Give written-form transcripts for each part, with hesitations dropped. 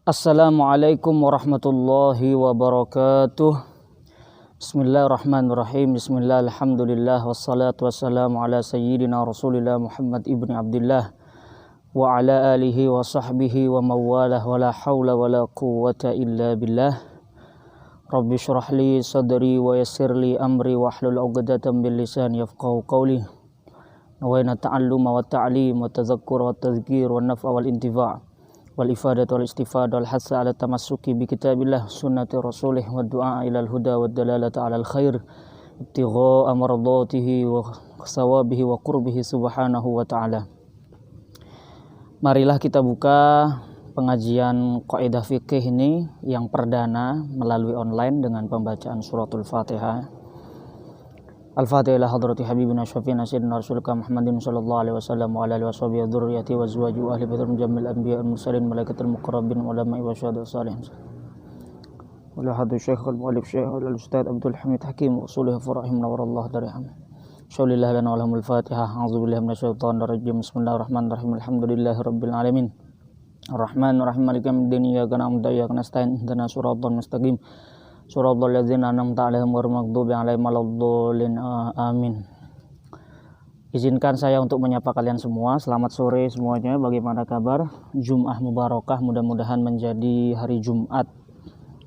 Assalamualaikum warahmatullahi wabarakatuh. Bismillahirrahmanirrahim. Bismillah, alhamdulillah, wassalatu wassalamu ala sayyidina rasulillah Muhammad ibni Abdullah wa ala alihi wa sahbihi wa mawalah wa la hawla wa la quwwata illa billah. Rabbi syrah li sadri wa yassir li amri wa hlul 'uqdatam min lisani yafqahu qawli. Nawaina ta'alluma wa ta'lim wa tadhakkur wa tadhkir wa naf'a wal intifa' wal ifadat wal istifad wal hasa ala tamassuki bi kitabillah sunnati rasulih wa du'a ilal huda wa dalalata ala al khair ibtigha'a mardatihi wa sawabihi wa qurbihi subhanahu wa ta'ala. Marilah kita buka pengajian Qaidah Fikih ini yang perdana melalui online dengan pembacaan suratul Fatihah. Al-Fatihah ila hadrati habibina syafi'ina sayyidina rasulika Muhammadin sallallahu alaihi wasallam wa ala alihi washabihi dzurriyyati wa azwaji wa ahli baitul mujammil anbiya wal mursalin malaikatul muqarrabin ulama wa syuhada salihin. Wala hadu syekh al-muallif syekh al-ustaz Abdul Hamid Hakim usulih farahim nawarallahu dariham. Syaulillahi lana wa lahumul Fatihah. A'udzubillahi minasyaitonir rajim. Bismillahirrahmanirrahim. Alhamdulillahirabbil alamin. Arrahmanir rahim maliki yaumiddin. Iyyaka na'budu wa iyyaka nasta'in. Ihdinas siratal mustaqim. Suratul ladzina an'amta 'alaihim ghairil maghdubi 'alaihim waladdallin. Amin. Izinkan saya untuk menyapa kalian semua. Selamat sore semuanya. Bagaimana kabar? Jum'ah mubarakah, mudah-mudahan menjadi hari Jumat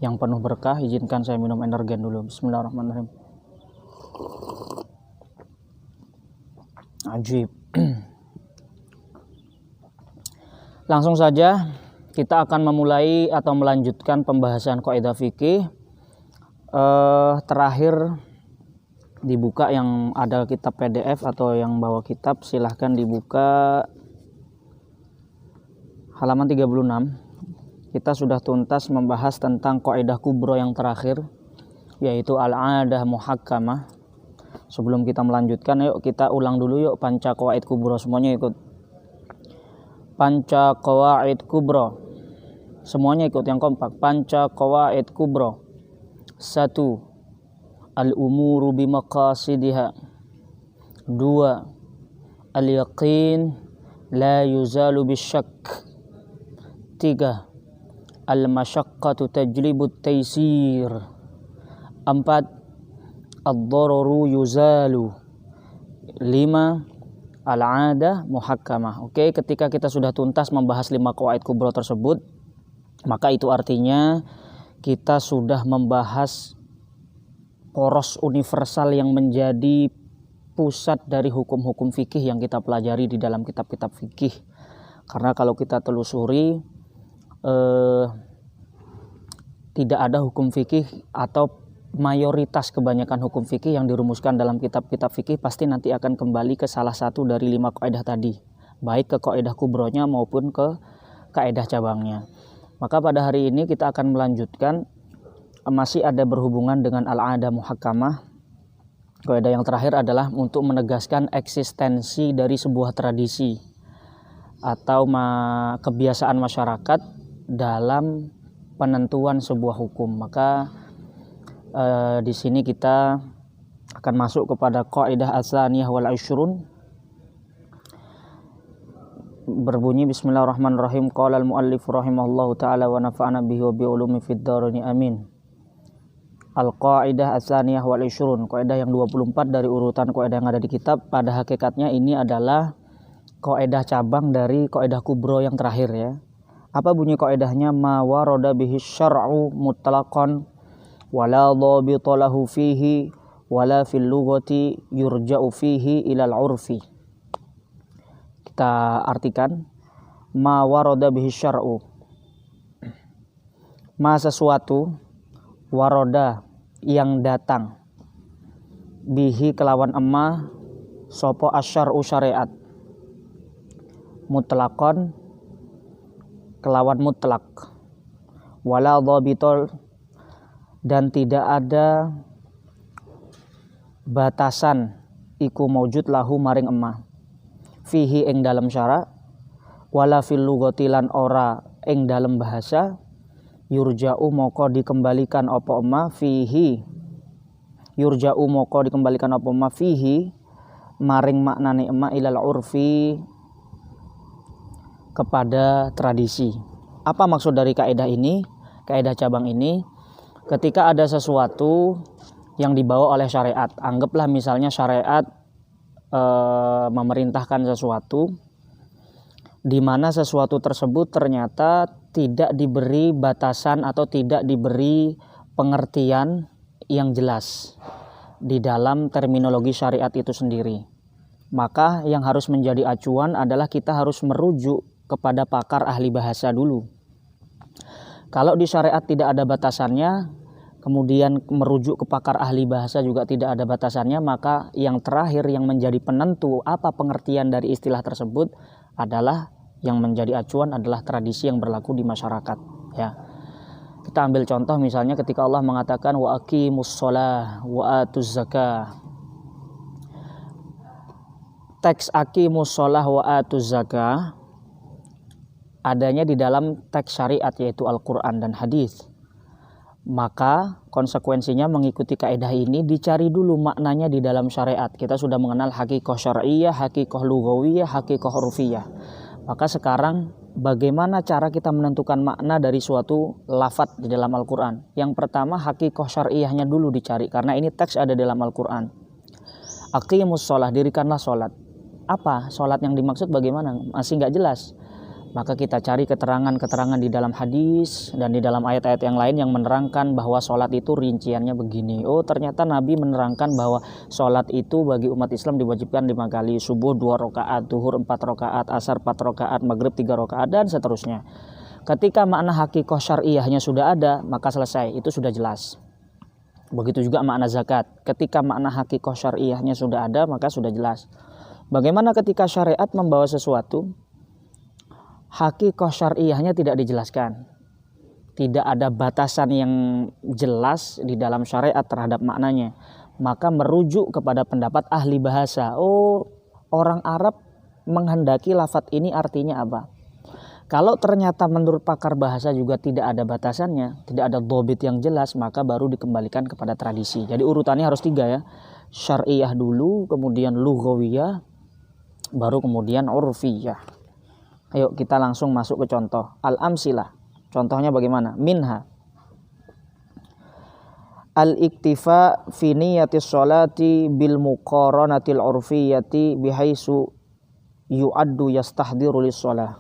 yang penuh berkah. Izinkan saya minum energen dulu. Bismillahirrahmanirrahim. Ajib. Langsung saja kita akan memulai atau melanjutkan pembahasan Qaidah Fikih. Terakhir dibuka yang ada kitab PDF atau yang bawa kitab, silahkan dibuka halaman 36. Kita sudah tuntas membahas tentang Qaidah Kubro yang terakhir, yaitu al-'adah muhakkamah. Sebelum kita melanjutkan, yuk kita ulang dulu yuk panca qawaid kubro, semuanya ikut. Panca qawaid kubro, semuanya ikut yang kompak. Panca qawaid kubro. 1. Al-umuru bimaqasidiha. 2. Al-yaqin la yuzalu bisyak. 3. Al-masyaqqatu tajlibut taysir. 4. Ad-dararu yuzalu. 5. Al-'adah muhakkamah. Oke, ketika kita sudah tuntas membahas 5 qawaid kubro tersebut, maka itu artinya kita sudah membahas poros universal yang menjadi pusat dari hukum-hukum fikih yang kita pelajari di dalam kitab-kitab fikih. Karena kalau kita telusuri, tidak ada hukum fikih atau mayoritas kebanyakan hukum fikih yang dirumuskan dalam kitab-kitab fikih pasti nanti akan kembali ke salah satu dari 5 kaidah tadi, baik ke kaidah kubronya maupun ke kaidah cabangnya. Maka pada hari ini kita akan melanjutkan, masih ada berhubungan dengan al-'adah muhakkamah. Kaidah yang terakhir adalah untuk menegaskan eksistensi dari sebuah tradisi atau kebiasaan masyarakat dalam penentuan sebuah hukum. Maka di sini kita akan masuk kepada qaidah as-saniyah wal 'ishrun. Berbunyi bismillahirrahmanirrahim. Qala al-muallif rahimahullahu ta'ala wa nafa'ana bihi wa bi ulumi fid dharain amin. Al-qaidah as-saniyah wal 'ishrun, kaidah yang 24 dari urutan kaidah yang ada di kitab. Pada hakikatnya ini adalah kaidah cabang dari kaidah kubro yang terakhir ya. Apa bunyi kaidahnya? Ma warada bihi syar'u mutlaqan wala dhabita lahu fihi wala fil lughati yurja'u fihi ilal 'urfi. Kita artikan, ma warada bihi syar'u, ma sesuatu, waroda yang datang, bihi kelawan emma, sopo asyar'u syariat, mutlakon kelawan mutlak, wala dhabitol dan tidak ada batasan iku maujud lahu maring emma, fihi ing dalam syara, wala fil lughati lan ora ing dalam bahasa, yurja'u moko dikembalikan apa ma fihi, yurja'u moko dikembalikan apa ma fihi maring maknane ma ilal urfi kepada tradisi. Apa maksud dari kaidah ini? Kaidah cabang ini, ketika ada sesuatu yang dibawa oleh syariat, anggaplah misalnya syariat memerintahkan sesuatu, di mana sesuatu tersebut ternyata tidak diberi batasan atau tidak diberi pengertian yang jelas di dalam terminologi syariat itu sendiri. Maka yang harus menjadi acuan adalah kita harus merujuk kepada pakar ahli bahasa dulu. Kalau di syariat tidak ada batasannya, kemudian merujuk ke pakar ahli bahasa juga tidak ada batasannya, maka yang terakhir yang menjadi penentu apa pengertian dari istilah tersebut adalah yang menjadi acuan adalah tradisi yang berlaku di masyarakat, ya. Kita ambil contoh misalnya ketika Allah mengatakan wa aqimus shalah wa atuz zakah. Teks aqimus shalah wa atuz zakah adanya di dalam teks syariat yaitu Al-Qur'an dan hadis. Maka konsekuensinya mengikuti kaidah ini dicari dulu maknanya di dalam syariat. Kita sudah mengenal hakikoh syar'iyyah, hakikoh lughawiyah, hakikoh urfiyah. Maka sekarang bagaimana cara kita menentukan makna dari suatu lafadz di dalam Al-Qur'an? Yang pertama hakikoh syar'iyyahnya dulu dicari karena ini teks ada dalam Al-Qur'an. Aqimus shalah, dirikanlah salat. Apa salat yang dimaksud bagaimana? Masih nggak jelas. Maka kita cari keterangan-keterangan di dalam hadis dan di dalam ayat-ayat yang lain yang menerangkan bahwa sholat itu rinciannya begini. Oh, ternyata Nabi menerangkan bahwa sholat itu bagi umat Islam diwajibkan 5 kali. Subuh 2 rakaat, zuhur 4 rakaat, asar 4 rakaat, maghrib 3 rakaat, dan seterusnya. Ketika makna hakikoh syar'iyyahnya sudah ada, maka selesai, itu sudah jelas. Begitu juga makna zakat. Ketika makna hakikoh syar'iyyahnya sudah ada, maka sudah jelas. Bagaimana ketika syariat membawa sesuatu, hakikoh syar'iyyahnya tidak dijelaskan, tidak ada batasan yang jelas di dalam syariat terhadap maknanya, maka merujuk kepada pendapat ahli bahasa. Oh, orang Arab menghendaki lafadz ini artinya apa? Kalau ternyata menurut pakar bahasa juga tidak ada batasannya, tidak ada dhobit yang jelas, maka baru dikembalikan kepada tradisi. Jadi urutannya harus 3 ya, syar'iyyah dulu, kemudian lughawiyah, baru kemudian urfiyah. Ayo kita langsung masuk ke contoh. Al-amsilah. Contohnya bagaimana? Minha. Al-iktifa fi niyatis sholati bil muqaranatil urfiyati bihaisu yu'addu yastahdiru lis-sholah.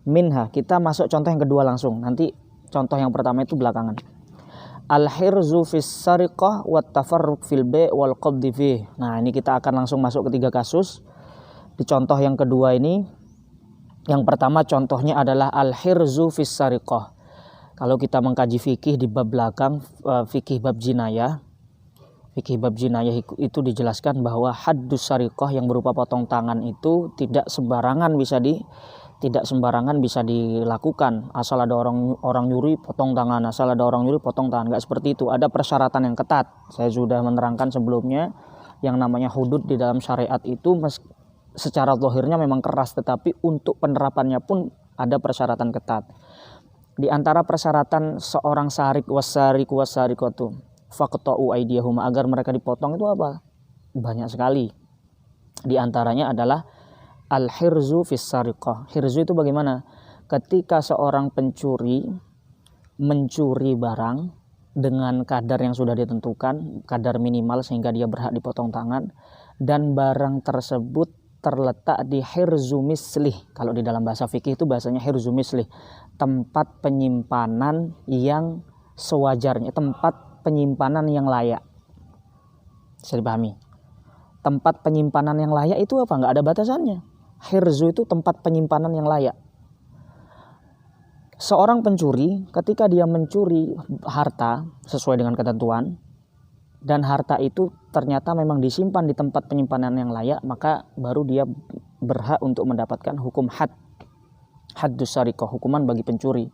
Minha. Kita masuk contoh yang kedua langsung. Nanti contoh yang pertama itu belakangan. Al-hirzu fis sariqah wat tafarruq fil bai' wal qabdi fih. Nah, ini kita akan langsung masuk ke 3 kasus. Di contoh yang kedua ini, yang pertama contohnya adalah al-hirzu fis sariqah. Kalau kita mengkaji fikih di bab belakang, fikih bab jinayah. Fikih bab jinayah itu dijelaskan bahwa haddus sariqah yang berupa potong tangan itu tidak sembarangan bisa dilakukan. Asal ada orang nyuri potong tangan, asal ada orang nyuri potong tangan. Enggak seperti itu. Ada persyaratan yang ketat. Saya sudah menerangkan sebelumnya yang namanya hudud di dalam syariat itu secara zahirnya memang keras, tetapi untuk penerapannya pun ada persyaratan ketat. Di antara persyaratan seorang sarik wasariqatu faqta'u aydiyahum, agar mereka dipotong itu apa? Banyak sekali. Di antaranya adalah al-hirzu fis sariqah. Hirzu itu bagaimana? Ketika seorang pencuri mencuri barang dengan kadar yang sudah ditentukan, kadar minimal sehingga dia berhak dipotong tangan, dan barang tersebut terletak di hirzu mislih. Kalau di dalam bahasa fikih itu bahasanya hirzu mislih, tempat penyimpanan yang sewajarnya, tempat penyimpanan yang layak. Bisa dipahami? Tempat penyimpanan yang layak itu apa? Enggak ada batasannya. Hirzu itu tempat penyimpanan yang layak. Seorang pencuri ketika dia mencuri harta sesuai dengan ketentuan, dan harta itu ternyata memang disimpan di tempat penyimpanan yang layak, maka baru dia berhak untuk mendapatkan hukum haddus sariqah, hukuman bagi pencuri.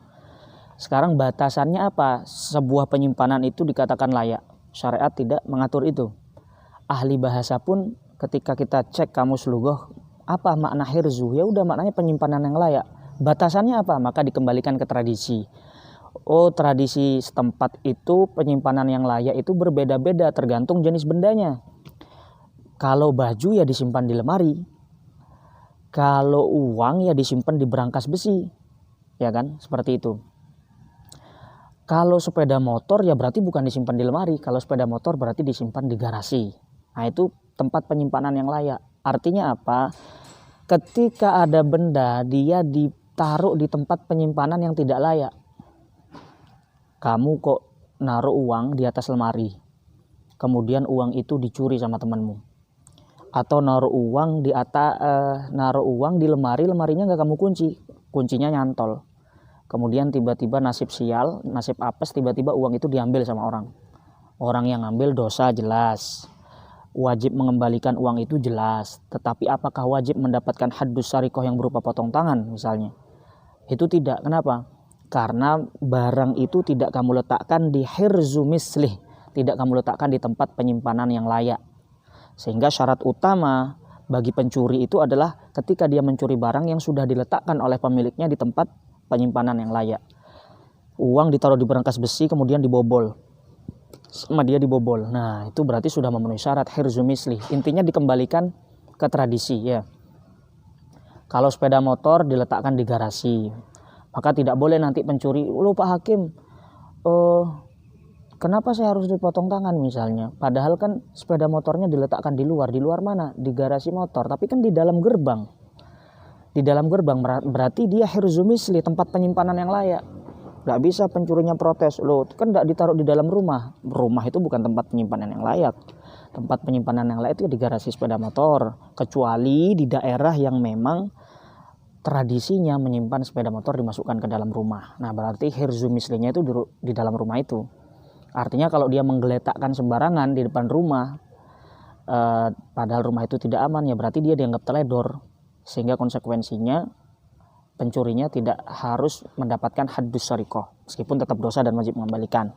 Sekarang batasannya apa? Sebuah penyimpanan itu dikatakan layak. Syariat tidak mengatur itu. Ahli bahasa pun ketika kita cek kamus lughah, apa makna hirzu? Ya udah, maknanya penyimpanan yang layak. Batasannya apa? Maka dikembalikan ke tradisi. Oh, tradisi setempat itu penyimpanan yang layak itu berbeda-beda tergantung jenis bendanya. Kalau baju ya disimpan di lemari. Kalau uang ya disimpan di berangkas besi. ya kan? Seperti itu. Kalau sepeda motor ya berarti bukan disimpan di lemari. Kalau sepeda motor berarti disimpan di garasi. Nah, itu tempat penyimpanan yang layak. Artinya apa? Ketika ada benda dia ditaruh di tempat penyimpanan yang tidak layak. Kamu kok naruh uang di atas lemari. Kemudian uang itu dicuri sama temanmu. Atau naruh uang di lemari, lemarinya nggak kamu kunci. Kuncinya nyantol. Kemudian tiba-tiba nasib sial, nasib apes, tiba-tiba uang itu diambil sama orang. Orang yang ngambil dosa jelas. Wajib mengembalikan uang itu jelas. Tetapi apakah wajib mendapatkan haddus syariqah yang berupa potong tangan misalnya? Itu tidak. Kenapa? Karena barang itu tidak kamu letakkan di hirzu mislih. Tidak kamu letakkan di tempat penyimpanan yang layak. Sehingga syarat utama bagi pencuri itu adalah ketika dia mencuri barang yang sudah diletakkan oleh pemiliknya di tempat penyimpanan yang layak. Uang ditaruh di berangkas besi kemudian dibobol. Sama dia dibobol. Nah, itu berarti sudah memenuhi syarat hirzu mislih. Intinya dikembalikan ke tradisi ya. Kalau sepeda motor diletakkan di garasi, maka tidak boleh nanti pencuri, "Loh Pak Hakim, kenapa saya harus dipotong tangan misalnya? Padahal kan sepeda motornya diletakkan di luar. Di luar mana? Di garasi motor. Tapi kan di dalam gerbang. Di dalam gerbang berarti dia hirzu misli, tempat penyimpanan yang layak. Gak bisa pencurinya protes, loh kan gak ditaruh di dalam rumah. Rumah itu bukan tempat penyimpanan yang layak. Tempat penyimpanan yang layak itu di garasi sepeda motor. Kecuali di daerah yang memang tradisinya menyimpan sepeda motor dimasukkan ke dalam rumah. Nah berarti hirzu mislinya itu di dalam rumah itu. Artinya kalau dia menggeletakkan sembarangan di depan rumah, padahal rumah itu tidak aman, ya berarti dia dianggap teledor. Sehingga konsekuensinya pencurinya tidak harus mendapatkan haddus syariqah, meskipun tetap dosa dan wajib mengembalikan.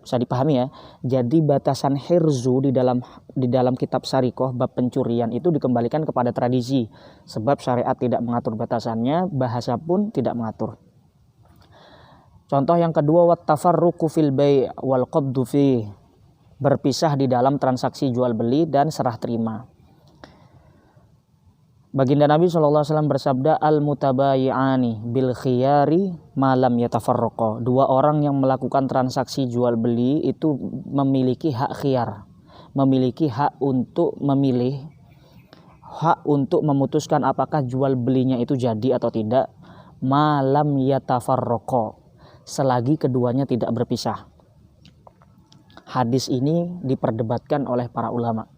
Bisa dipahami ya. Jadi batasan hirzu di dalam kitab syariqah bab pencurian itu dikembalikan kepada tradisi, sebab syariat tidak mengatur batasannya, bahasa pun tidak mengatur. Contoh yang kedua, wat tafarruqu fil bai' wal qabdu fi, berpisah di dalam transaksi jual beli dan serah terima. Baginda Nabi SAW bersabda, al-mutabayi'ani bil khiyari malam yatafarraqa. Dua orang yang melakukan transaksi jual beli itu memiliki hak khiyar, memiliki hak untuk memilih, hak untuk memutuskan apakah jual belinya itu jadi atau tidak, malam yatafarraqa, selagi keduanya tidak berpisah. Hadis ini diperdebatkan oleh para ulama.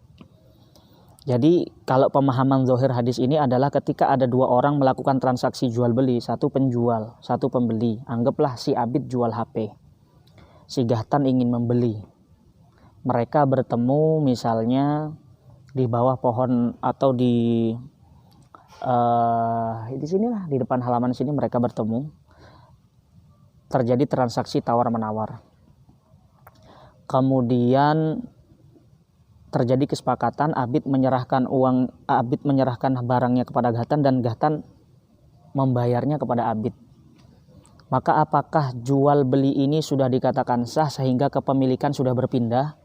Jadi kalau pemahaman zahir hadis ini adalah ketika ada dua orang melakukan transaksi jual beli, satu penjual, satu pembeli. Anggaplah si Abid jual HP, si Gahtan ingin membeli. Mereka bertemu misalnya di bawah pohon atau di sinilah, di depan halaman sini mereka bertemu. Terjadi transaksi tawar menawar. Kemudian terjadi kesepakatan, Abid menyerahkan barangnya kepada Gahtan dan Gahtan membayarnya kepada Abid. Maka apakah jual beli ini sudah dikatakan sah sehingga kepemilikan sudah berpindah?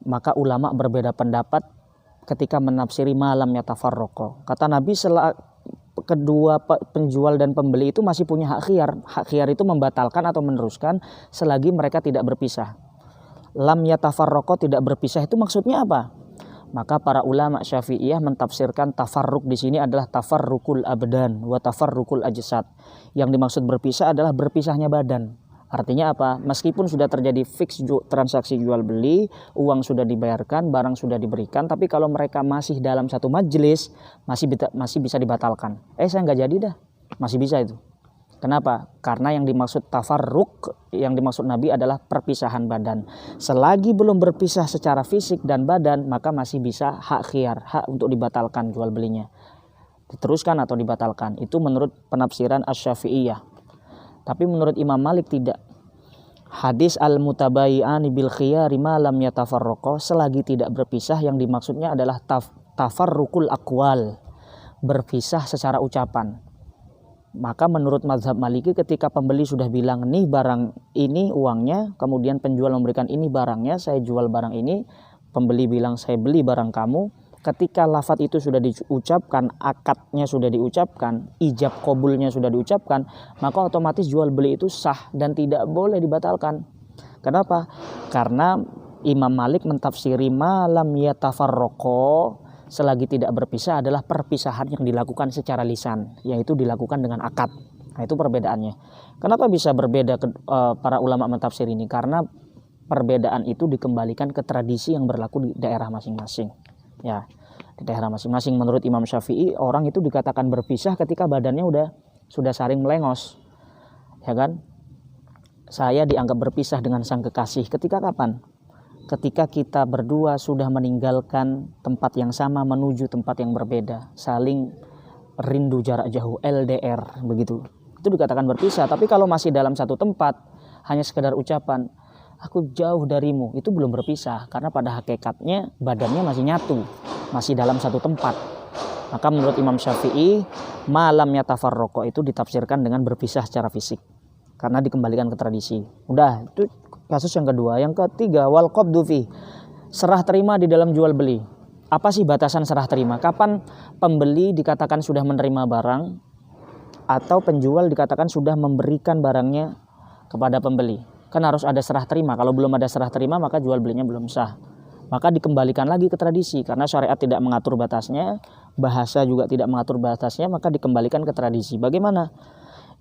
Maka ulama berbeda pendapat ketika menafsiri malam yatafarraqa. Kata Nabi, kedua penjual dan pembeli itu masih punya hak khiyar. Hak khiyar itu membatalkan atau meneruskan selagi mereka tidak berpisah. Lam yatafarraqa, tidak berpisah, itu maksudnya apa? Maka para ulama Syafi'iyah mentafsirkan tafarruq di sini adalah tafarruqul abdan wa tafarruqul ajsad. Yang dimaksud berpisah adalah berpisahnya badan. Artinya apa? Meskipun sudah terjadi fix transaksi jual beli, uang sudah dibayarkan, barang sudah diberikan, tapi kalau mereka masih dalam satu majelis, masih bisa dibatalkan. Saya nggak jadi dah, masih bisa itu. Kenapa? Karena yang dimaksud tafarruq, yang dimaksud Nabi adalah perpisahan badan. Selagi belum berpisah secara fisik dan badan, maka masih bisa hak khiyar, hak untuk dibatalkan jual belinya. Diteruskan atau dibatalkan. Itu menurut penafsiran Asy-Syafi'iyah. Tapi menurut Imam Malik tidak. Hadis al-mutabayi'ani bil khiyari ma lam yatafarraqa, selagi tidak berpisah, yang dimaksudnya adalah tafarruqul aqwal, berpisah secara ucapan. Maka menurut mazhab Maliki, ketika pembeli sudah bilang nih barang ini uangnya, kemudian penjual memberikan ini barangnya, saya jual barang ini, pembeli bilang saya beli barang kamu, ketika lafadz itu sudah diucapkan, akadnya sudah diucapkan, ijab qabulnya sudah diucapkan, maka otomatis jual beli itu sah dan tidak boleh dibatalkan. Kenapa? Karena Imam Malik mentafsiri malam yatafarraqo, selagi tidak berpisah adalah perpisahan yang dilakukan secara lisan, yaitu dilakukan dengan akad. Nah, itu perbedaannya. Kenapa bisa berbeda para ulama mentafsir ini? Karena perbedaan itu dikembalikan ke tradisi yang berlaku di daerah masing-masing. Ya, di daerah masing-masing. Menurut Imam Syafi'i, orang itu dikatakan berpisah ketika badannya sudah saling melengos. Ya kan? Saya dianggap berpisah dengan sang kekasih ketika kapan? Ketika kita berdua sudah meninggalkan tempat yang sama menuju tempat yang berbeda, saling rindu jarak jauh, LDR, begitu. Itu dikatakan berpisah. Tapi kalau masih dalam satu tempat, hanya sekedar ucapan, aku jauh darimu, itu belum berpisah. Karena pada hakikatnya badannya masih nyatu, masih dalam satu tempat. Maka menurut Imam Syafi'i, malam yatafarraqo itu ditafsirkan dengan berpisah secara fisik. Karena dikembalikan ke tradisi. Udah, itu kasus yang kedua. Yang ketiga, wal qabdu fi, serah terima di dalam jual beli. Apa sih batasan serah terima? Kapan pembeli dikatakan sudah menerima barang atau penjual dikatakan sudah memberikan barangnya kepada pembeli? Kan harus ada serah terima. Kalau belum ada serah terima, maka jual belinya belum sah. Maka dikembalikan lagi ke tradisi, karena syariat tidak mengatur batasnya, bahasa juga tidak mengatur batasnya, maka dikembalikan ke tradisi. Bagaimana?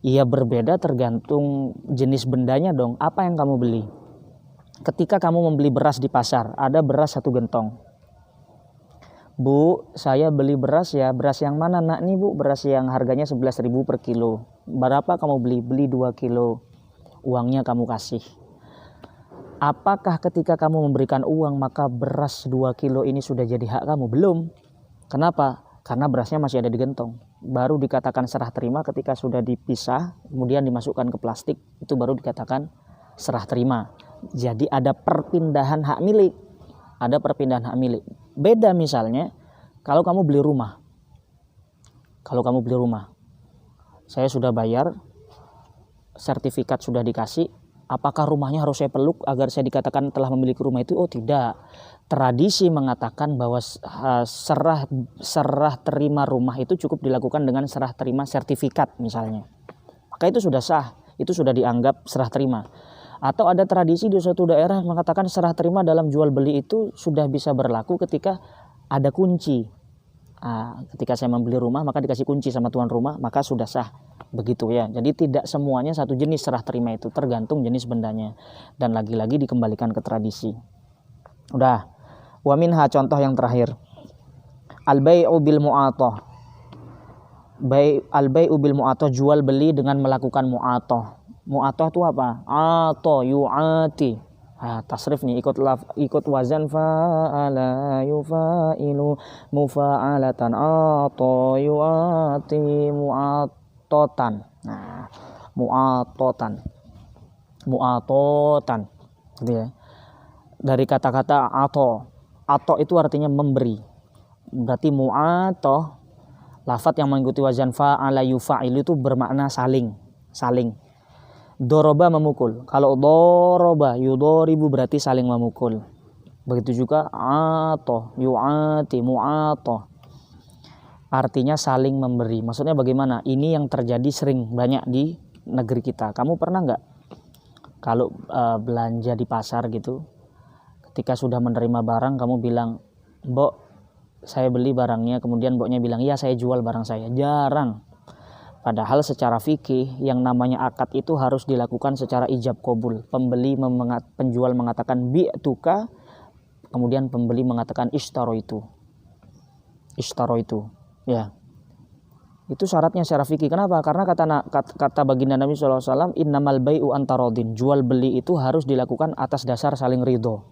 Ia berbeda tergantung jenis bendanya dong. Apa yang kamu beli? Ketika kamu membeli beras di pasar, ada beras 1 gentong. Bu, saya beli beras ya. Beras yang mana nak nih bu? Beras yang harganya 11.000 per kilo. Berapa kamu beli? Beli 2 kilo. Uangnya kamu kasih. Apakah ketika kamu memberikan uang maka beras 2 kilo ini sudah jadi hak kamu? Belum. Kenapa? Karena berasnya masih ada di gentong. Baru dikatakan serah terima ketika sudah dipisah, kemudian dimasukkan ke plastik, itu baru dikatakan serah terima. Jadi ada perpindahan hak milik. Ada perpindahan hak milik. Beda misalnya kalau kamu beli rumah. Kalau kamu beli rumah, saya sudah bayar, sertifikat sudah dikasih, apakah rumahnya harus saya peluk agar saya dikatakan telah memiliki rumah itu? Oh tidak. Tradisi mengatakan bahwa serah terima rumah itu cukup dilakukan dengan serah terima sertifikat misalnya. Maka itu sudah sah, itu sudah dianggap serah terima. Atau ada tradisi di suatu daerah mengatakan serah terima dalam jual beli itu sudah bisa berlaku ketika ada kunci. Ketika saya membeli rumah maka dikasih kunci sama tuan rumah, maka sudah sah. Begitu ya. Jadi tidak semuanya satu jenis serah terima itu, tergantung jenis bendanya. Dan lagi-lagi dikembalikan ke tradisi. Udah. Wa minha, contoh yang terakhir. Al-bai'u bil mu'athah. Al-bai'u bil mu'athah, jual beli dengan melakukan mu'athah. Mu'athah itu apa? Ato yu'ati. Tasrif nih ikut wazan fa'ala yufa'ilu mufa'alatan ato yu'ati mu'atotan. Nah, mu'atotan. Mu'atotan. Gitu ya. Dari kata-kata ato. Ato itu artinya memberi. Berarti mu'atoh, lafadz yang mengikuti wazan fa'ala yufa'ilu itu bermakna saling. Doroba memukul. Kalau doroba yudoribu berarti saling memukul. Begitu juga ato yu'ati mu'atoh, artinya saling memberi. Maksudnya bagaimana? Ini yang terjadi sering banyak di negeri kita. Kamu pernah nggak kalau belanja di pasar gitu, ketika sudah menerima barang kamu bilang, "Mbok, saya beli barangnya," kemudian mboknya bilang, "Iya, saya jual barang saya." Jarang. Padahal secara fikih yang namanya akad itu harus dilakukan secara ijab qabul. Penjual mengatakan bi'tuka, kemudian pembeli mengatakan ishtaro itu. Ya. Itu syaratnya secara fikih. Kenapa? Karena kata baginda Nabi SAW, innamal bai'u antarodin. Jual beli itu harus dilakukan atas dasar saling ridho.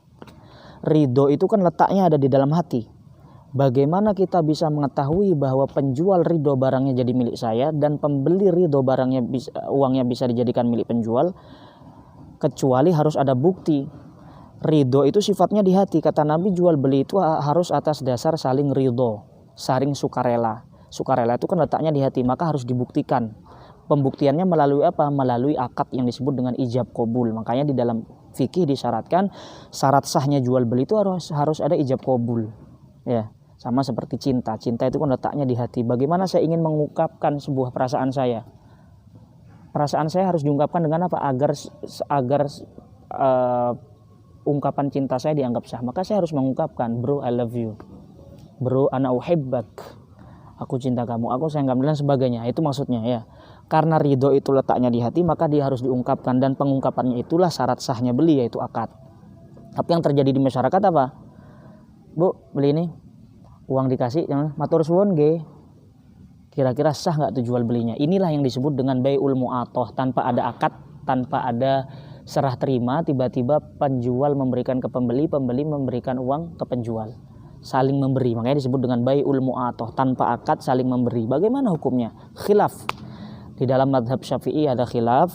Ridho itu kan letaknya ada di dalam hati. Bagaimana kita bisa mengetahui bahwa penjual ridho barangnya jadi milik saya dan pembeli ridho uangnya bisa dijadikan milik penjual? Kecuali harus ada bukti. Ridho itu sifatnya di hati. Kata Nabi, jual beli itu harus atas dasar saling ridho, saling sukarela. Sukarela itu kan letaknya di hati, maka harus dibuktikan. Pembuktiannya melalui apa? Melalui akad yang disebut dengan ijab qabul. Makanya di dalam fikih disyaratkan syarat sahnya jual beli itu harus ada ijab qabul. Ya, Sama seperti cinta. Cinta itu kan letaknya di hati. Bagaimana saya ingin mengungkapkan sebuah perasaan saya? Perasaan saya harus diungkapkan dengan apa? Agar ungkapan cinta saya dianggap sah. Maka saya harus mengungkapkan, bro, I love you. Bro, ana uhibbak. Aku cinta kamu, aku sayang kamu, dan sebagainya. Itu maksudnya ya. Karena ridho itu letaknya di hati, maka dia harus diungkapkan. Dan pengungkapannya itulah syarat sahnya beli, yaitu akad. Tapi yang terjadi di masyarakat apa? Bu, beli ini. Uang dikasih, matur suwun nggih. Kira-kira sah nggak tuh jual belinya? Inilah yang disebut dengan bai'ul mu'atoh. Tanpa ada akad, tanpa ada serah terima, tiba-tiba penjual memberikan ke pembeli, pembeli memberikan uang ke penjual. Saling memberi, makanya disebut dengan bai'ul mu'atoh. Tanpa akad saling memberi. Bagaimana hukumnya? Khilaf. Di dalam mazhab Syafi'i ada khilaf.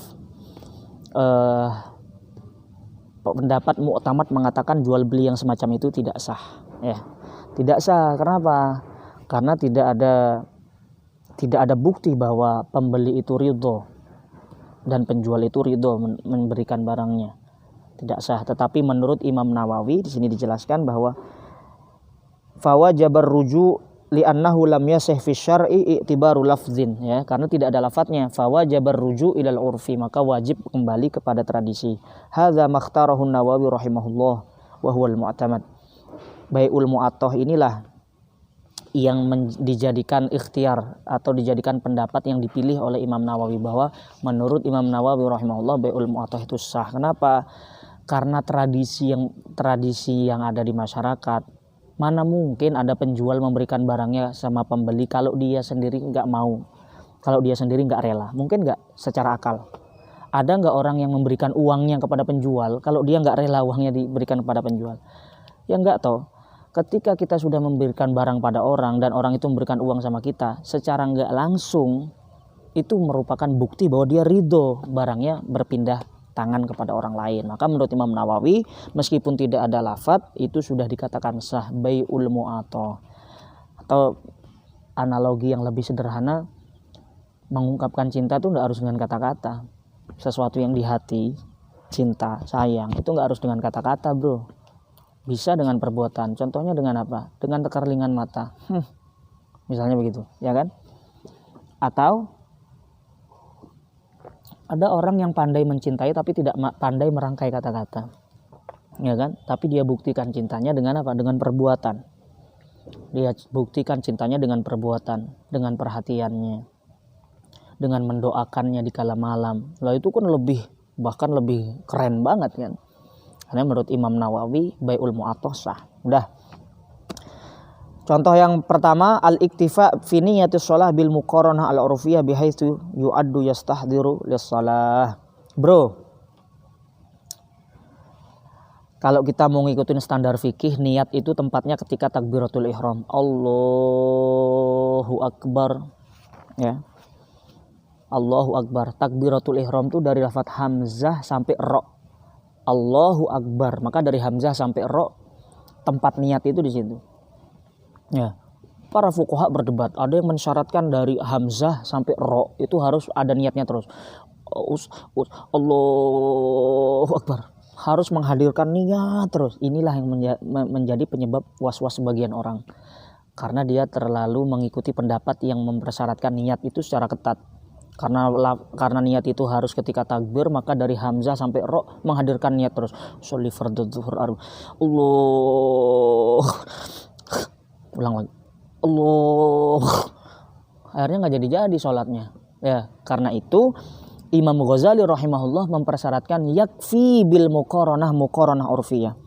Pendapat mu'tamad mengatakan jual beli yang semacam itu tidak sah. Ya, tidak sah. Kenapa? Karena tidak ada bukti bahwa pembeli itu ridho dan penjual itu ridho memberikan barangnya. Tidak sah. Tetapi menurut Imam Nawawi di sini dijelaskan bahwa fawajabar ruju li'annahu lam yasih fi syar'i i'tibaru lafzin, ya, karena tidak ada lafadznya. Fawajabar ruju ilal urfi, maka wajib kembali kepada tradisi. Hadza makhtarahu Nawawi rahimahullah wa huwal mu'tamad. Bai'ul mu'atoh inilah yang dijadikan ikhtiar atau dijadikan pendapat yang dipilih oleh Imam Nawawi, bahwa menurut Imam Nawawi rahimahullah bai'ul mu'atoh itu sah. Kenapa? Karena tradisi yang ada di masyarakat. Mana mungkin ada penjual memberikan barangnya sama pembeli kalau dia sendiri nggak mau, kalau dia sendiri nggak rela? Mungkin nggak secara akal. Ada nggak orang yang memberikan uangnya kepada penjual kalau dia nggak rela uangnya diberikan kepada penjual? Ya nggak tahu. Ketika kita sudah memberikan barang pada orang dan orang itu memberikan uang sama kita, secara nggak langsung itu merupakan bukti bahwa dia ridho barangnya berpindah tangan kepada orang lain. Maka menurut Imam Nawawi, meskipun tidak ada lafadz, itu sudah dikatakan sah bai'ul mu'atoh. Atau analogi yang lebih sederhana, mengungkapkan cinta itu nggak harus dengan kata-kata. Sesuatu yang di hati, cinta, sayang, itu nggak harus dengan kata-kata, bro. Bisa dengan perbuatan. Contohnya dengan apa? Dengan tekerlingan mata. Misalnya begitu, ya kan? Atau ada orang yang pandai mencintai tapi tidak pandai merangkai kata-kata, ya kan? Tapi dia buktikan cintanya dengan apa? Dengan perbuatan. Dia buktikan cintanya dengan perbuatan, dengan perhatiannya, dengan mendoakannya di kala malam. Lah itu kan bahkan lebih keren banget kan? Karena menurut Imam Nawawi bai'ul mu'atoh sah. Udah. Contoh yang pertama, al-iktifa fi niyatis shalah bil muqaranah al-urfiyah bihaitsu yu'addu yastahdiru lis-shalah. Bro, kalau kita mau ngikutin standar fikih, niat itu tempatnya ketika takbiratul ihram. Allahu akbar. Ya. Allahu akbar. Takbiratul ihram itu dari lafaz hamzah sampai ra. Allahu akbar. Maka dari hamzah sampai ra tempat niat itu di situ. Ya, para fuqaha berdebat. Ada yang mensyaratkan dari hamzah sampai ro itu harus ada niatnya terus. Allahu akbar. Harus menghadirkan niat terus. Inilah yang menjadi penyebab was-was sebagian orang. Karena dia terlalu mengikuti pendapat yang mempersyaratkan niat itu secara ketat. Karena niat itu harus ketika takbir, maka dari hamzah sampai ro menghadirkan niat terus. Sholli fardhu dzuhur Allah. Ulang lagi. Allah. Akhirnya nggak jadi sholatnya. Ya, karena itu Imam Ghazali rahimahullah mempersyaratkan yakfi bil muqaranah urfiyah.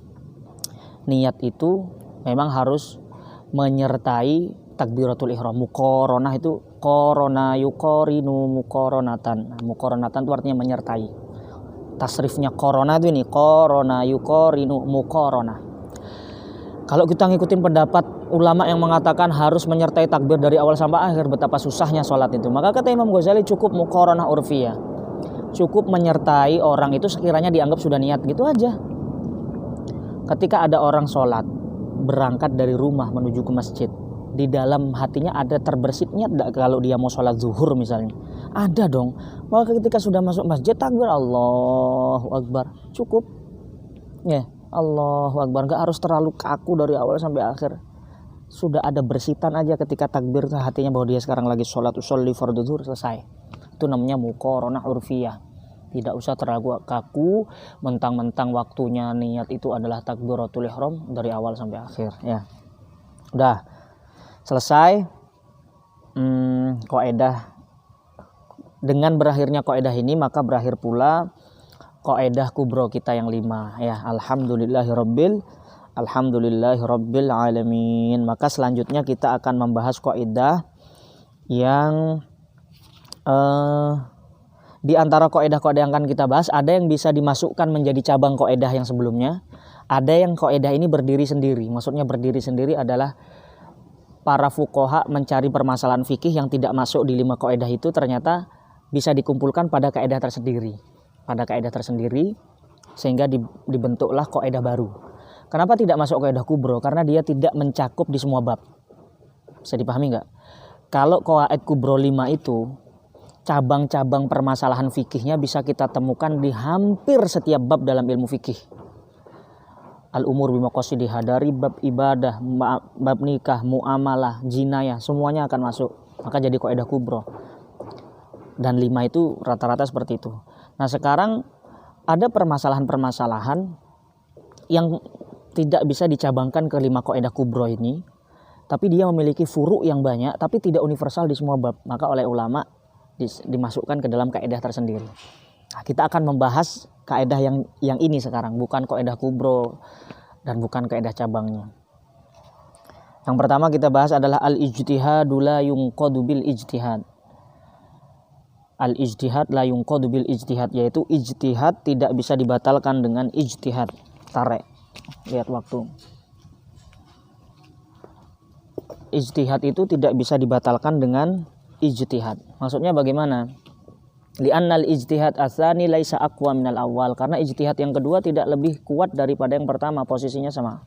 Niat itu memang harus menyertai takbiratul ihram. Muqaranah itu qarana yuqarinu muqaranatan. Nah, muqaranatan itu artinya menyertai. Tasrifnya qarana itu ini qarana yuqarinu muqaranah. Kalau kita ngikutin pendapat ulama yang mengatakan harus menyertai takbir dari awal sampai akhir, betapa susahnya sholat itu. Maka kata Imam Ghazali cukup muqaranah urfiyah. Cukup menyertai orang itu sekiranya dianggap sudah niat, gitu aja. Ketika ada orang sholat, berangkat dari rumah menuju ke masjid, di dalam hatinya ada terbersit niat enggak kalau dia mau sholat zuhur misalnya? Ada dong. Maka ketika sudah masuk masjid, takbir Allahu Akbar. Cukup. Ya. Allahu Akbar, gak harus terlalu kaku dari awal sampai akhir. sudah ada bersitan aja ketika takbir hatinya bahwa dia sekarang lagi sholat usolli fardhu zuhur, selesai. Itu namanya muqaranah urfiyah. Tidak usah terlalu kaku mentang-mentang waktunya niat itu adalah takbiratul ihram dari awal sampai akhir ya. Udah selesai kaidah. Dengan berakhirnya kaidah ini maka berakhir pula kaidah kubro kita yang 5 ya. Alhamdulillahirabbil alamin. Maka selanjutnya kita akan membahas kaidah yang di antara kaidah-kaidah yang akan kita bahas, ada yang bisa dimasukkan menjadi cabang kaidah yang sebelumnya, ada yang kaidah ini berdiri sendiri. Maksudnya berdiri sendiri adalah para fuqaha mencari permasalahan fikih yang tidak masuk di 5 kaidah itu ternyata bisa dikumpulkan pada kaidah tersendiri. Pada kaidah tersendiri sehingga dibentuklah kaidah baru. Kenapa tidak masuk kaidah kubro? Karena dia tidak mencakup di semua bab. Bisa dipahami nggak? Kalau kaidah kubro 5 itu, cabang-cabang permasalahan fikihnya bisa kita temukan di hampir setiap bab dalam ilmu fikih. Al-umur bimaqasidihha, dari bab ibadah, bab nikah, muamalah, jinayah, semuanya akan masuk. Maka jadi kaidah kubro. Dan 5 itu rata-rata seperti itu. Nah sekarang ada permasalahan-permasalahan yang tidak bisa dicabangkan ke 5 kaidah kubro ini, tapi dia memiliki furu' yang banyak, tapi tidak universal di semua bab. Maka oleh ulama dimasukkan ke dalam kaidah tersendiri. Nah, kita akan membahas kaidah yang ini sekarang, bukan kaidah kubro dan bukan kaidah cabangnya. Yang pertama kita bahas adalah al-ijtihadu la yunqadu bil ijtihad. Al-ijtihad la yunqadu bil ijtihad, yaitu ijtihad tidak bisa dibatalkan dengan ijtihad. Tarik, lihat waktu. Ijtihad itu tidak bisa dibatalkan dengan ijtihad. Maksudnya bagaimana? Li'annal ijtihad atsani laisa aqwa minal awal, karena ijtihad yang kedua tidak lebih kuat daripada yang pertama, posisinya sama.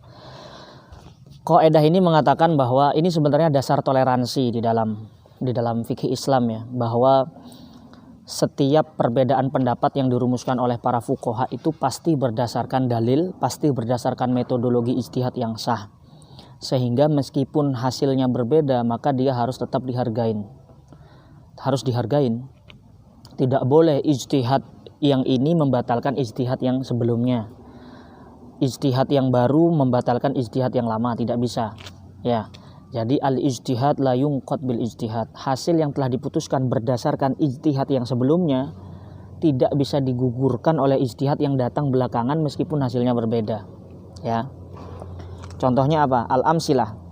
Kaidah ini mengatakan bahwa ini sebenarnya dasar toleransi di dalam fikih Islam ya, bahwa setiap perbedaan pendapat yang dirumuskan oleh para fuqaha itu pasti berdasarkan dalil, pasti berdasarkan metodologi ijtihad yang sah. Sehingga meskipun hasilnya berbeda, maka dia harus tetap dihargain. Harus dihargain. Tidak boleh ijtihad yang ini membatalkan ijtihad yang sebelumnya. Ijtihad yang baru membatalkan ijtihad yang lama, tidak bisa. Ya. Jadi al-ijtihad la yunqad bil ijtihad. Hasil yang telah diputuskan berdasarkan ijtihad yang sebelumnya tidak bisa digugurkan oleh ijtihad yang datang belakangan meskipun hasilnya berbeda. Ya. Contohnya apa? Al-amsilah.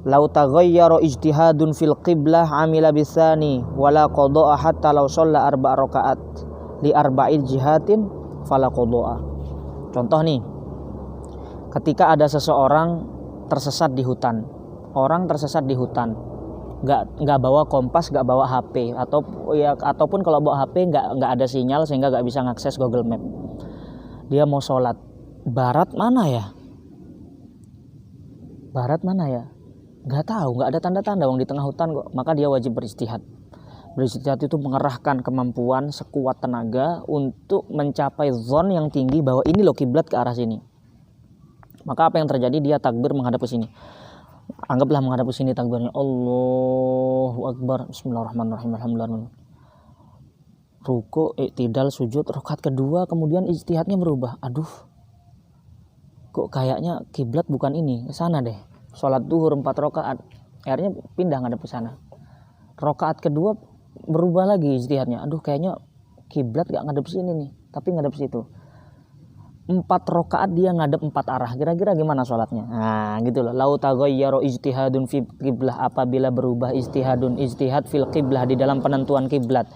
Lau taghayyara ijtihadun fil qiblah amila bisani wala qada'a hatta law shalla 4 rakaat li 4 jihatin fala qada'a. Contoh nih. Ketika ada seseorang tersesat di hutan. Orang tersesat di hutan, nggak bawa kompas, nggak bawa HP, ataupun kalau bawa HP nggak ada sinyal sehingga nggak bisa ngakses Google Map. Dia mau sholat, barat mana ya? Barat mana ya? Nggak tahu, nggak ada tanda-tanda di tengah hutan kok. Maka dia wajib beristihad. Beristihad itu mengerahkan kemampuan sekuat tenaga untuk mencapai zon yang tinggi bahwa ini loh kiblat ke arah sini. Maka apa yang terjadi? Dia takbir menghadap ke sini. Anggaplah menghadap ke sini takbirnya Allahu Akbar, bismillahirrahmanirrahim, alhamdulillah. Ruku, i'tidal, sujud, rakaat kedua, kemudian ijtihadnya berubah. Aduh, kok kayaknya kiblat bukan ini, ke sana deh. Salat duhur 4 rakaat, akhirnya pindah ngadep ke sana. Rakaat kedua berubah lagi ijtihadnya. Aduh, kayaknya kiblat gak ngadep sini nih, tapi ngadep situ. 4 rakaat dia ngadep 4 arah. Kira-kira gimana sholatnya? Nah, gitu loh. Lau taghayyara ijtihadun fi qiblah, apabila berubah ijtihad fil qiblah di dalam penentuan kiblat.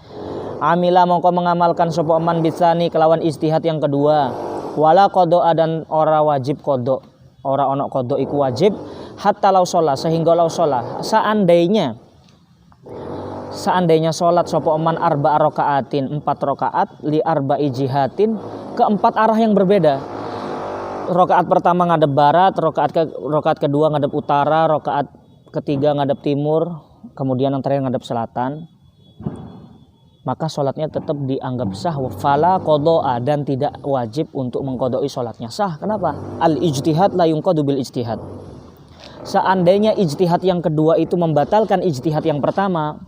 Amila mongko mengamalkan sapa man bisani kelawan ijtihad yang kedua. Wala qada'a, dan ora wajib qada. Ora ono qada iku wajib hatta lau sholat, sehingga lau sholat. Seandainya sholat sapa man 4 rakaatin, 4 rakaat li 4 jihatin, ke 4 arah yang berbeda. Rakaat pertama ngadep barat, rakaat kedua ngadep utara, rakaat ketiga ngadep timur, kemudian yang terakhir ngadep selatan. Maka sholatnya tetap dianggap sah, fala qada'a, dan tidak wajib untuk mengqada'i sholatnya. Sah, kenapa? Al-ijtihad la yunqadu bil ijtihad. Seandainya ijtihad yang kedua itu membatalkan ijtihad yang pertama,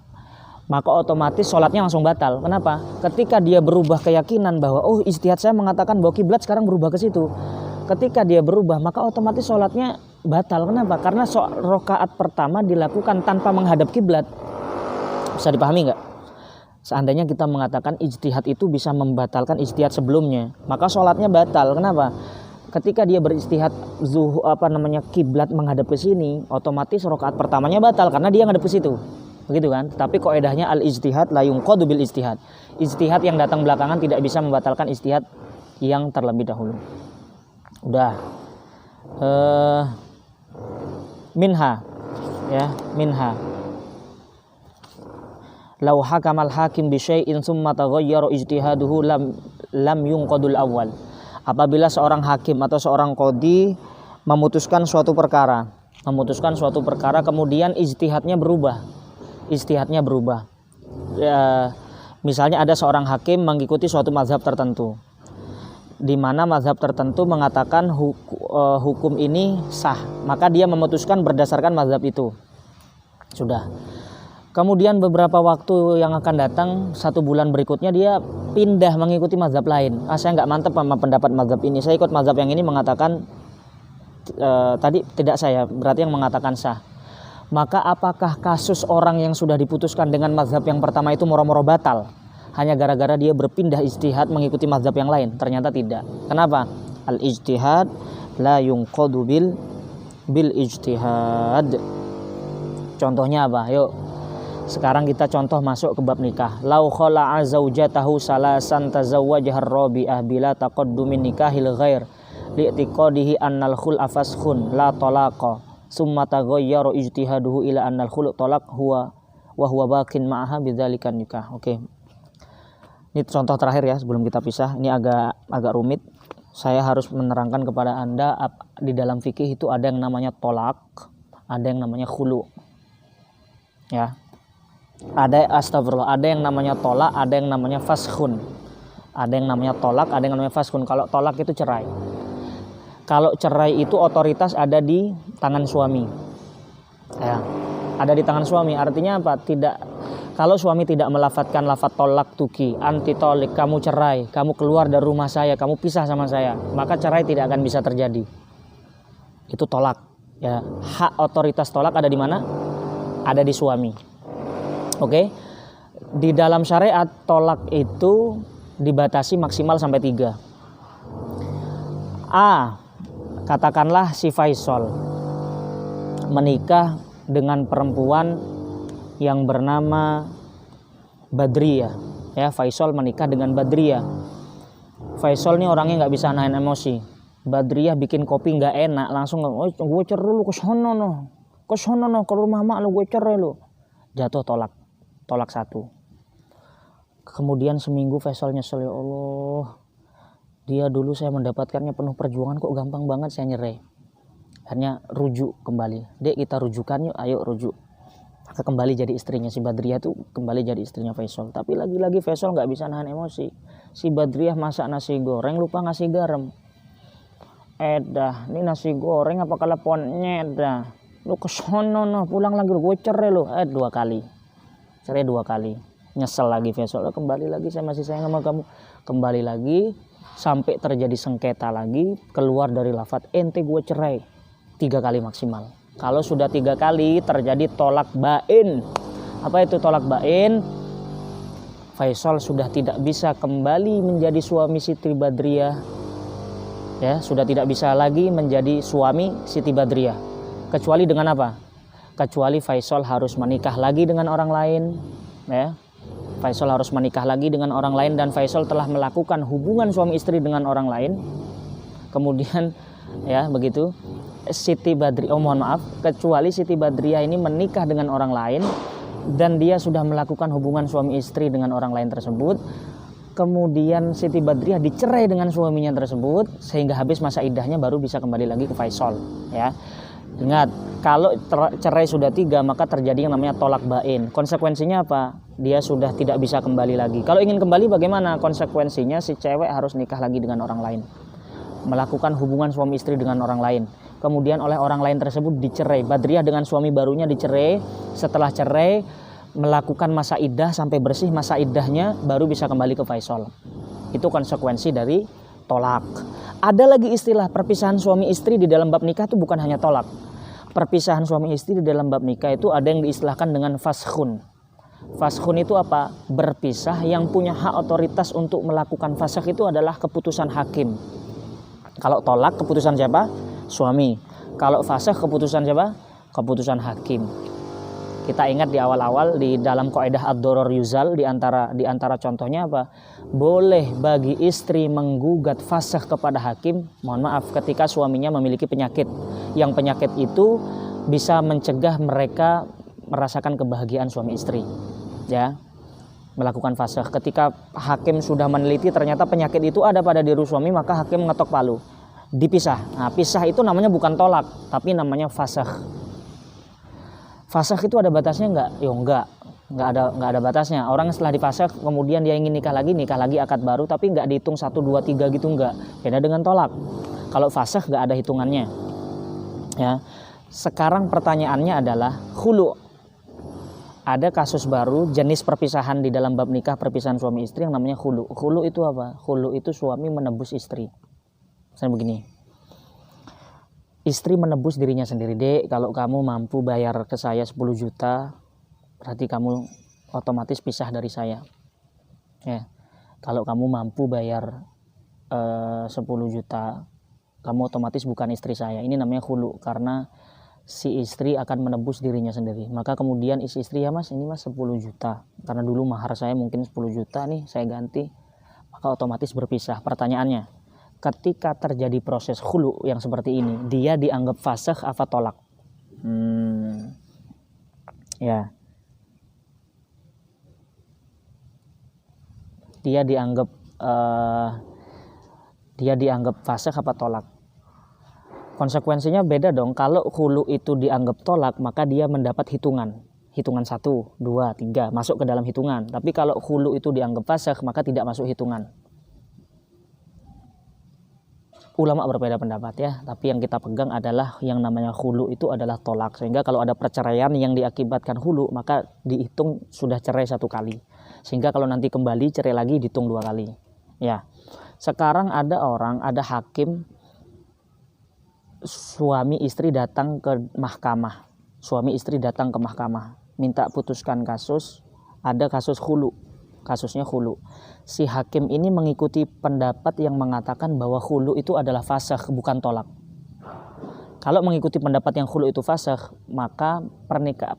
maka otomatis sholatnya langsung batal. Kenapa? Ketika dia berubah keyakinan bahwa oh ijtihad saya mengatakan bahwa kiblat sekarang berubah ke situ. Ketika dia berubah maka otomatis sholatnya batal. Kenapa? Karena rakaat pertama dilakukan tanpa menghadap kiblat. Bisa dipahami nggak? Seandainya kita mengatakan ijtihad itu bisa membatalkan ijtihad sebelumnya, maka sholatnya batal. Kenapa? Ketika dia beristihad kiblat menghadap ke sini, otomatis rakaat pertamanya batal karena dia ngadep ke situ. Begitu kan? Tapi kaidahnya al ijtihad la yunqadu bil ijtihad. Ijtihad yang datang belakangan tidak bisa membatalkan ijtihad yang terlebih dahulu. Udah. Minha ya, minha. Lau hakamal hakim bi syai'in tsumma taghayyara ijtihaduhu lam yunqadul awwal. Apabila seorang hakim atau seorang qadhi memutuskan suatu perkara kemudian ijtihadnya berubah. Ya, misalnya ada seorang hakim mengikuti suatu mazhab tertentu, di mana mazhab tertentu mengatakan hukum ini sah, maka dia memutuskan berdasarkan mazhab itu. Sudah. Kemudian beberapa waktu yang akan datang, 1 bulan berikutnya dia pindah mengikuti mazhab lain. Saya nggak mantap sama pendapat mazhab ini, saya ikut mazhab yang ini mengatakan tadi tidak saya, berarti yang mengatakan sah. Maka apakah kasus orang yang sudah diputuskan dengan mazhab yang pertama itu moro-moro batal hanya gara-gara dia berpindah ijtihad mengikuti mazhab yang lain? Ternyata tidak. Kenapa? Al ijtihad la yunqadu bil ijtihad. Contohnya apa? Yuk. Sekarang kita contoh masuk ke bab nikah. Lau khala'a zaujatahu salasan tazawwajaha ar-rabi'ah bila taqaddumin nikahil ghair li'tiqadihi annal khul'a faskhun la talaqa summa taghayyara ijtihaduhu ila annal khul' talaq huwa wa huwa baqin ma'aha bidzalika nikah. Oke. Ini contoh terakhir ya sebelum kita pisah. Ini agak rumit. Saya harus menerangkan kepada Anda di dalam fikih itu ada yang namanya tolak, ada yang namanya khulu. Ya. Ada yang namanya tolak, ada yang namanya faskhun. Ada yang namanya tolak, ada yang namanya faskhun. Kalau tolak itu cerai. Kalau cerai itu otoritas ada di tangan suami. Ya, ada di tangan suami. Artinya apa? Kalau suami tidak melafadzkan lafadz tolak tuki, anti tolik, kamu cerai, kamu keluar dari rumah saya, kamu pisah sama saya, maka cerai tidak akan bisa terjadi. Itu tolak. Ya, hak otoritas tolak ada di mana? Ada di suami. Oke, di dalam syariat tolak itu dibatasi maksimal sampai 3. Katakanlah si Faisal menikah dengan perempuan yang bernama Badriyah. Ya, Faisal menikah dengan Badriyah. Faisal nih orangnya nggak bisa nahan emosi. Badriyah bikin kopi nggak enak, langsung gue cerai lu ke sono no ke rumah mak lu, gue cerai lu. Jatuh tolak 1. Kemudian seminggu Faisal nyesel, ya Allah, dia dulu saya mendapatkannya penuh perjuangan kok gampang banget saya nyerai. Akhirnya rujuk kembali. Dek, kita rujukan yuk, ayo rujuk. Maka kembali jadi istrinya si Badriyah tuh, kembali jadi istrinya Faisal. Tapi lagi-lagi Faisal nggak bisa nahan emosi. Si Badriyah masak nasi goreng lupa ngasih garam. Ini nasi goreng apa kalah ponnya dah. Lu kesono no, pulang lagi gue cerai lu. 2 kali. Cerai 2 kali. Nyesel lagi Faisal, kembali lagi saya masih sayang sama kamu. Kembali lagi sampai terjadi sengketa lagi, keluar dari lafadz ente gue cerai. 3 kali maksimal. Kalau sudah 3 kali terjadi tolak bain. Apa itu tolak bain? Faisal sudah tidak bisa kembali menjadi suami Siti Badriyah. Ya, sudah tidak bisa lagi menjadi suami Siti Badriyah. Kecuali dengan apa? Kecuali Faisal harus menikah lagi dengan orang lain, ya. Faisal harus menikah lagi dengan orang lain dan Faisal telah melakukan hubungan suami istri dengan orang lain. Kemudian ya begitu kecuali Siti Badriyah ini menikah dengan orang lain dan dia sudah melakukan hubungan suami istri dengan orang lain tersebut. Kemudian Siti Badriyah dicerai dengan suaminya tersebut sehingga habis masa iddahnya baru bisa kembali lagi ke Faisal, ya. Ingat, kalau cerai sudah 3 maka terjadi yang namanya tolak bain. Konsekuensinya apa? Dia sudah tidak bisa kembali lagi. Kalau ingin kembali bagaimana? Konsekuensinya si cewek harus nikah lagi dengan orang lain, melakukan hubungan suami istri dengan orang lain. kemudian oleh orang lain tersebut dicerai. Badriah dengan suami barunya dicerai, setelah cerai melakukan masa iddah sampai bersih masa iddahnya baru bisa kembali ke Faisal. Itu konsekuensi dari tolak. Ada lagi istilah perpisahan suami istri di dalam bab nikah itu bukan hanya tolak. Perpisahan suami istri di dalam bab nikah itu ada yang diistilahkan dengan faskhun. Faskhun itu apa? Berpisah. Yang punya hak otoritas untuk melakukan fasakh itu adalah keputusan hakim. Kalau tolak keputusan siapa? Suami. Kalau fasakh keputusan siapa? Keputusan hakim. Kita ingat di awal-awal di dalam kaidah ad-doror yuzal di antara contohnya apa? Boleh bagi istri menggugat fasakh kepada hakim, mohon maaf, ketika suaminya memiliki penyakit. Yang penyakit itu bisa mencegah mereka merasakan kebahagiaan suami istri. Ya. Melakukan fasakh. Ketika hakim sudah meneliti ternyata penyakit itu ada pada diri suami, maka hakim ngetok palu. Dipisah. Nah, pisah itu namanya bukan tolak, tapi namanya fasakh. Fasakh itu ada batasnya enggak? Ya enggak ada batasnya. Orang setelah difasakh kemudian dia ingin nikah lagi akad baru, tapi enggak dihitung 1 2 3 gitu, enggak. Beda dengan tolak. Kalau fasakh enggak ada hitungannya. Ya. Sekarang pertanyaannya adalah khulu. Ada kasus baru jenis perpisahan di dalam bab nikah, perpisahan suami istri yang namanya khulu. Khulu itu apa? Khulu itu suami menebus istri. Misalnya begini. Istri menebus dirinya sendiri, Dek, kalau kamu mampu bayar ke saya 10 juta, berarti kamu otomatis pisah dari saya. Ya. Kalau kamu mampu bayar 10 juta, kamu otomatis bukan istri saya. Ini namanya khulu, karena si istri akan menebus dirinya sendiri. Maka kemudian istri, ya mas, ini mas 10 juta. Karena dulu mahar saya mungkin 10 juta nih, saya ganti. Maka otomatis berpisah. Pertanyaannya, ketika terjadi proses khulu yang seperti ini, dia dianggap fasakh apa tolak? Ya. Dia dianggap fasakh apa tolak? Konsekuensinya beda dong. Kalau khulu itu dianggap tolak, maka dia mendapat hitungan 1, 2, 3 masuk ke dalam hitungan. Tapi kalau khulu itu dianggap fasakh, maka tidak masuk hitungan. Ulama berbeda pendapat ya, tapi yang kita pegang adalah yang namanya khulu itu adalah tolak. Sehingga kalau ada perceraian yang diakibatkan khulu, maka dihitung sudah cerai 1 kali. Sehingga kalau nanti kembali cerai lagi dihitung 2 kali. Ya. Sekarang ada hakim, suami istri datang ke mahkamah. Suami istri datang ke mahkamah, minta putuskan kasus, ada kasus khulu. Kasusnya khulu. Si hakim ini mengikuti pendapat yang mengatakan bahwa khulu itu adalah fasakh, bukan tolak. Kalau mengikuti pendapat yang khulu itu fasakh, maka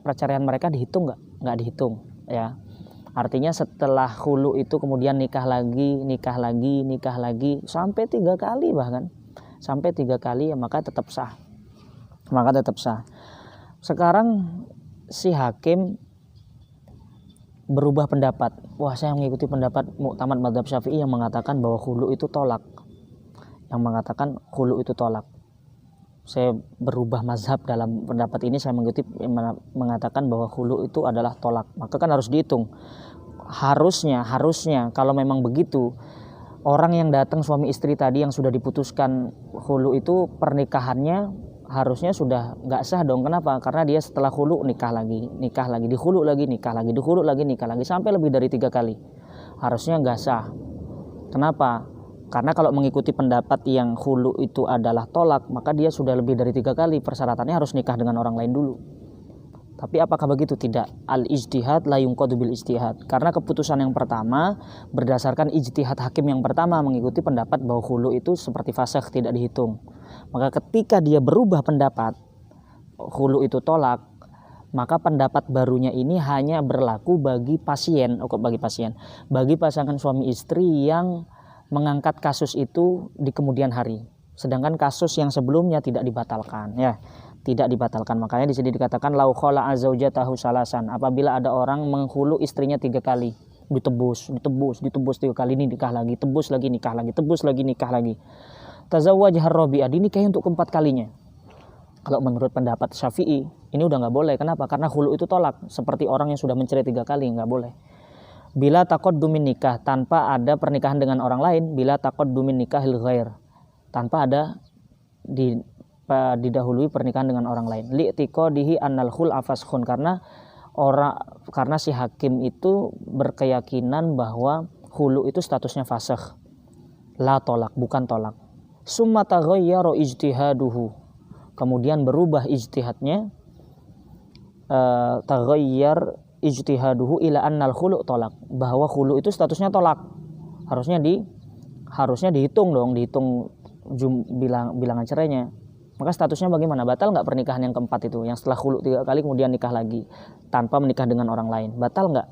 perceraian mereka dihitung nggak dihitung, ya. Artinya setelah khulu itu kemudian nikah lagi sampai 3 kali bahkan. Sampai 3 kali, ya, maka tetap sah. Sekarang si hakim berubah pendapat. Wah, saya mengikuti pendapat Mu'tamad Madzhab Syafi'i yang mengatakan bahwa khulu itu tolak. Saya berubah mazhab dalam pendapat ini, saya mengatakan bahwa khulu itu adalah tolak. Maka kan harus dihitung. Harusnya kalau memang begitu, orang yang datang suami istri tadi yang sudah diputuskan khulu itu pernikahannya harusnya sudah nggak sah dong. Kenapa? Karena dia setelah khulu nikah lagi, dikhulu lagi, nikah lagi, sampai lebih dari 3 kali. Harusnya nggak sah. Kenapa? Karena kalau mengikuti pendapat yang khulu itu adalah tolak, maka dia sudah lebih dari 3 kali. Persyaratannya harus nikah dengan orang lain dulu. Tapi apakah begitu? Tidak. Al-ijtihad la yunqadu bil ijtihad. Karena keputusan yang pertama berdasarkan ijtihad hakim yang pertama mengikuti pendapat bahwa khulu itu seperti fasakh, tidak dihitung. Maka ketika dia berubah pendapat, khulu itu tolak, maka pendapat barunya ini hanya berlaku bagi pasangan suami istri yang mengangkat kasus itu di kemudian hari. Sedangkan kasus yang sebelumnya tidak dibatalkan, ya. Tidak dibatalkan. Makanya di sini dikatakan lau khala azaujatahu salasan. Apabila ada orang menghulu istrinya 3 kali, ditebus 3 kali, ini nikah lagi, tebus lagi, nikah lagi. Tazawwajah ar-rabi'ah, dinikahi untuk keempat kalinya. Kalau menurut pendapat Syafi'i, ini udah nggak boleh. Kenapa? Karena khulu itu tolak. Seperti orang yang sudah mencerai 3 kali, nggak boleh. Bila taqaddumin nikah, tanpa ada pernikahan dengan orang lain. Bila taqaddumin nikahil ghair, tanpa ada didahului pernikahan dengan orang lain. Li'tiqadihi annal khul'a faskhun, karena si hakim itu berkeyakinan bahwa khulu itu statusnya fasakh, la tolak, bukan tolak. Summa taghayyara ijtihaduhu, kemudian berubah ijtihadnya, taghayyar ijtihaduhu ila annal khulu tolak, bahwa khulu itu statusnya tolak. Harusnya dihitung bilangan cerainya. Maka statusnya bagaimana? Batal nggak pernikahan yang keempat itu, yang setelah khulu 3 kali kemudian nikah lagi tanpa menikah dengan orang lain? Batal nggak?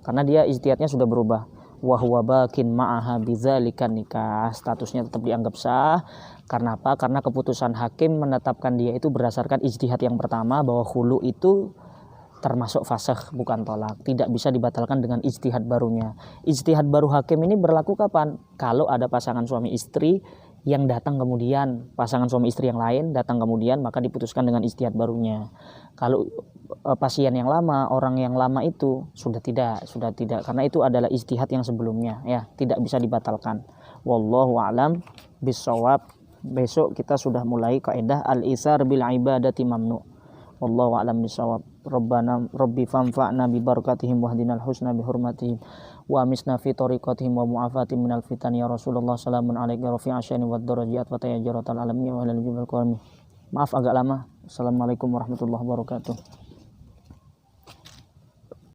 Karena dia ijtihadnya sudah berubah. Wa huwa bakin ma'aha bidzalika nikah, statusnya tetap dianggap sah. Karena apa? Karena keputusan hakim menetapkan dia itu berdasarkan ijtihad yang pertama, bahwa khulu itu termasuk fasakh, bukan tolak, tidak bisa dibatalkan dengan ijtihad barunya. Ijtihad baru hakim ini berlaku kapan? Kalau ada pasangan suami istri yang datang kemudian, pasangan suami istri yang lain datang kemudian, maka diputuskan dengan ijtihad barunya. Kalau pasien yang lama, orang yang lama itu sudah tidak, karena itu adalah ijtihad yang sebelumnya, ya, tidak bisa dibatalkan. Wallahu a'lam bishawab. Besok kita sudah mulai kaidah al-isar bil ibadati mamnu. Wallahu a'lam bishawab. Rabbi fanfa'na bi barakatihim wahdinal husna bi hurmatihim wa amisna fi tariqatihim wa mu'afatihim minal fitan ya Rasulullah. Salamun alaika rafi'a syani wad darajat wa tayyajaratal alamin wa alal jibal qawmi. Maaf agak lama. Assalamualaikum warahmatullahi wabarakatuh.